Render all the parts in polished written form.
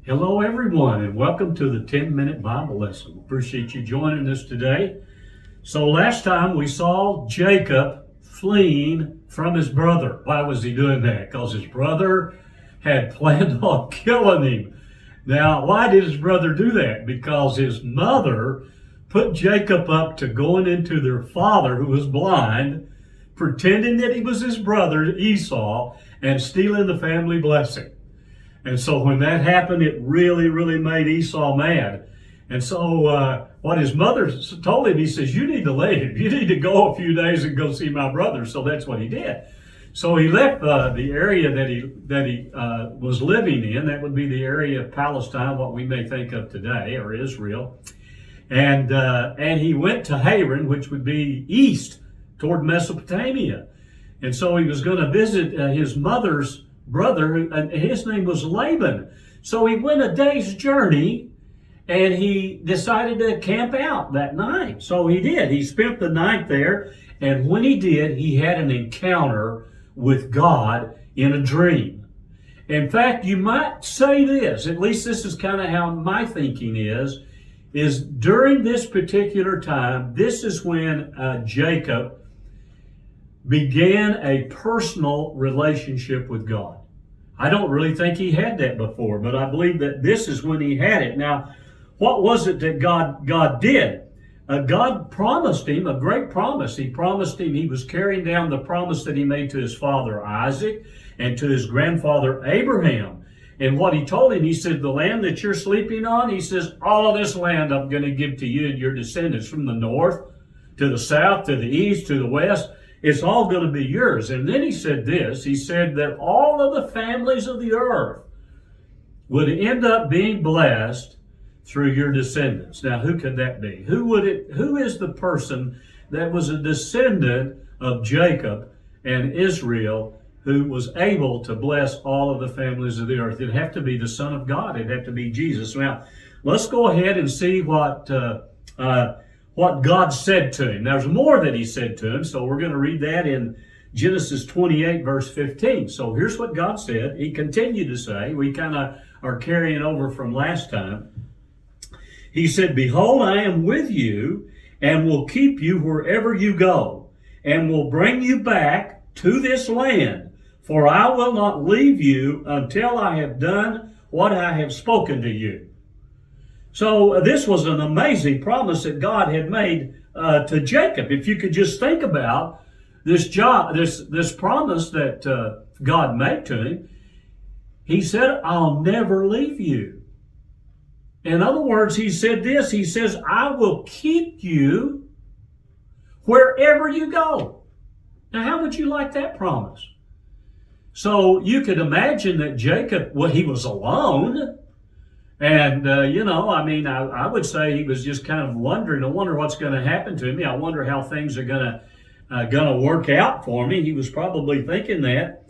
Hello, everyone, and welcome to the 10-minute Bible lesson. Appreciate you joining us today. So last time we saw Jacob fleeing from his brother. Why was he doing that? Because his brother had planned on killing him. Now, why did his brother do that? Because his mother put Jacob up to going into their father, who was blind, pretending that he was his brother Esau, and stealing the family blessing. And so when that happened, it really made Esau mad. And so what his mother told him, he says, you need to leave. You need to go a few days and go see my brother. So that's what he did. So he left the area that he was living in. That would be the area of Palestine, what we may think of today, or Israel. And he went to Haran, which would be east toward Mesopotamia. And so he was going to visit his mother's brother, and his name was Laban. So he went a day's journey, and he decided to camp out that night. So he did. He spent the night there, and when he did, he had an encounter with God in a dream. In fact, you might say this, at least this is kind of how my thinking is during this particular time, this is when Jacob began a personal relationship with God. I don't really think he had that before, but I believe that this is when he had it. Now, what was it that God did? God promised him a great promise. He promised him he was carrying down the promise that he made to his father Isaac and to his grandfather Abraham. And what he told him, he said, the land that you're sleeping on, he says, all of this land I'm going to give to you and your descendants, from the north to the south to the east to the west. It's all going to be yours. And then he said this, he said that all of the families of the earth would end up being blessed through your descendants. Now, who could that be? Who is the person that was a descendant of Jacob and Israel who was able to bless all of the families of the earth? It'd have to be the Son of God. It'd have to be Jesus. Now, let's go ahead and see what God said to him. There's more that he said to him, so we're going to read that in Genesis 28, verse 15. So here's what God said. He continued to say, we kind of are carrying over from last time. He said, behold, I am with you and will keep you wherever you go and will bring you back to this land, for I will not leave you until I have done what I have spoken to you. So this was an amazing promise that God had made to Jacob. If you could just think about this promise that God made to him, he said, I'll never leave you. In other words, he said this, he says, I will keep you wherever you go. Now, how would you like that promise? So you could imagine that Jacob, well, he was alone. And, I would say he was just kind of wondering, I wonder what's going to happen to me. I wonder how things are going to work out for me. He was probably thinking that.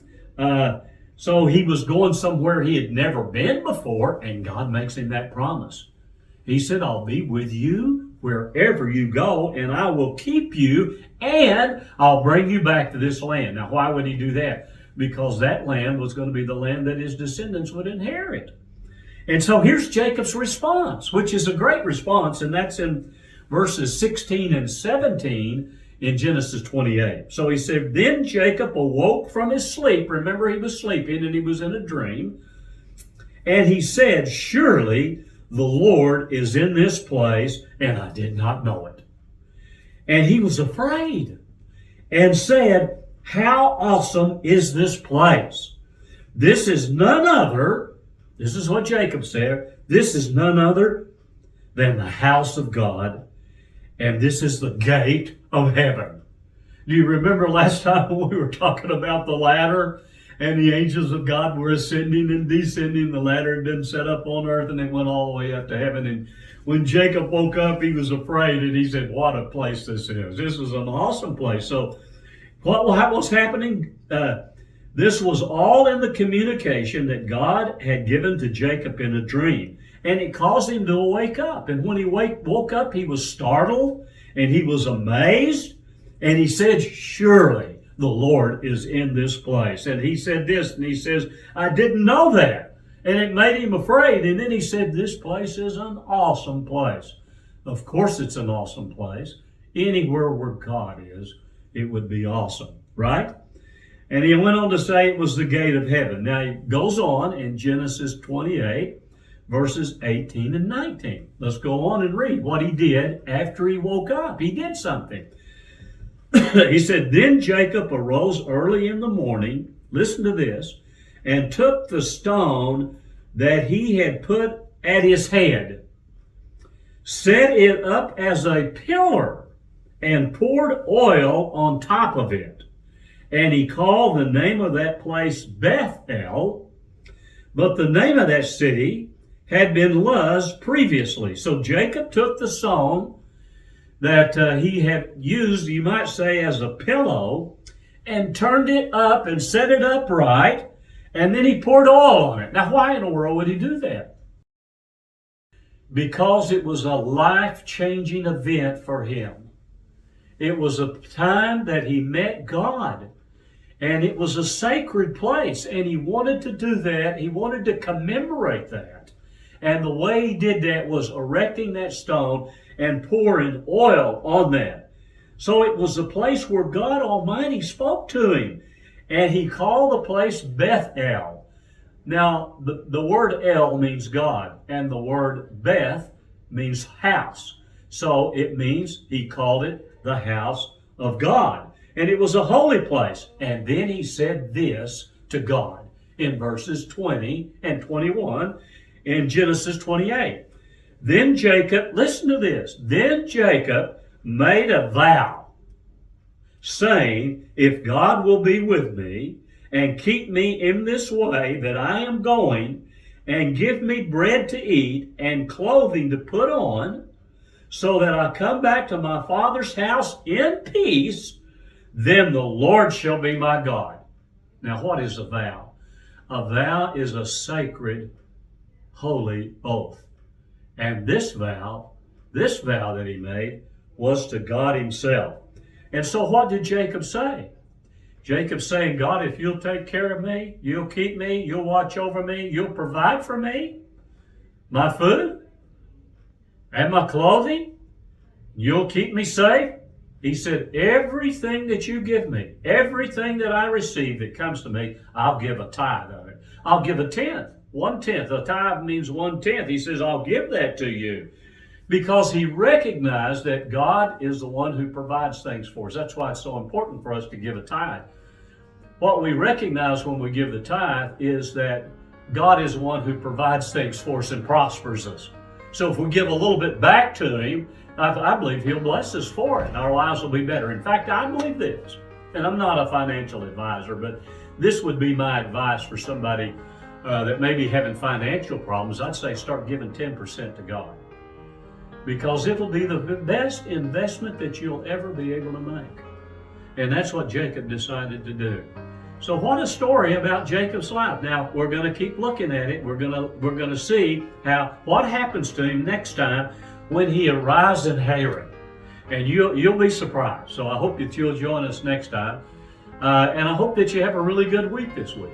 So he was going somewhere he had never been before, and God makes him that promise. He said, I'll be with you wherever you go, and I will keep you, and I'll bring you back to this land. Now, why would he do that? Because that land was going to be the land that his descendants would inherit. And so here's Jacob's response, which is a great response, and that's in verses 16 and 17 in Genesis 28. So he said, then Jacob awoke from his sleep. Remember, he was sleeping and he was in a dream. And he said, surely the Lord is in this place, and I did not know it. And he was afraid and said, how awesome is this place? This is none other. This is what Jacob said. This is none other than the house of God, and this is the gate of heaven. Do you remember last time when we were talking about the ladder and the angels of God were ascending and descending? The ladder had been set up on earth and it went all the way up to heaven. And when Jacob woke up, he was afraid and he said, what a place this is. This is an awesome place. So what was happening? This was all in the communication that God had given to Jacob in a dream. And it caused him to wake up. And when he woke up, he was startled and he was amazed. And he said, surely the Lord is in this place. And he said this, and he says, I didn't know that. And it made him afraid. And then he said, this place is an awesome place. Of course it's an awesome place. Anywhere where God is, it would be awesome, right? And he went on to say it was the gate of heaven. Now he goes on in Genesis 28, verses 18 and 19. Let's go on and read what he did after he woke up. He did something. He said, then Jacob arose early in the morning, listen to this, and took the stone that he had put at his head, set it up as a pillar, and poured oil on top of it. And he called the name of that place Bethel, but the name of that city had been Luz previously. So Jacob took the stone that he had used, you might say, as a pillow, and turned it up and set it upright, and then he poured oil on it. Now, why in the world would he do that? Because it was a life-changing event for him. It was a time that he met God, and it was a sacred place, and he wanted to do that. He wanted to commemorate that. And the way he did that was erecting that stone and pouring oil on that. So it was a place where God Almighty spoke to him. And he called the place Bethel. Now, the word El means God, and the word Beth means house. So it means he called it the house of God. And it was a holy place. And then he said this to God in verses 20 and 21 in Genesis 28. Then Jacob, listen to this, then Jacob made a vow, saying, if God will be with me and keep me in this way that I am going, and give me bread to eat and clothing to put on, so that I come back to my father's house in peace, then the Lord shall be my God. Now, what is a vow? A vow is a sacred, holy oath. And this vow that he made was to God himself. And so what did Jacob say? Jacob saying, God, if you'll take care of me, you'll keep me, you'll watch over me, you'll provide for me, my food and my clothing, you'll keep me safe. He said, everything that you give me, everything that I receive that comes to me, I'll give a tithe of it. I'll give a tenth. 1/10. A tithe means 1/10. He says, I'll give that to you. Because he recognized that God is the one who provides things for us. That's why it's so important for us to give a tithe. What we recognize when we give the tithe is that God is the one who provides things for us and prospers us. So if we give a little bit back to him, I believe he'll bless us for it. Our lives will be better. In fact, I believe this, and I'm not a financial advisor, but this would be my advice for somebody that may be having financial problems. I'd say start giving 10% to God, because it'll be the best investment that you'll ever be able to make. And that's what Jacob decided to do. So what a story about Jacob's life. Now we're going to keep looking at it. We're going to see what happens to him next time when he arrives in Haran. And you'll be surprised. So I hope that you'll join us next time. And I hope that you have a really good week this week.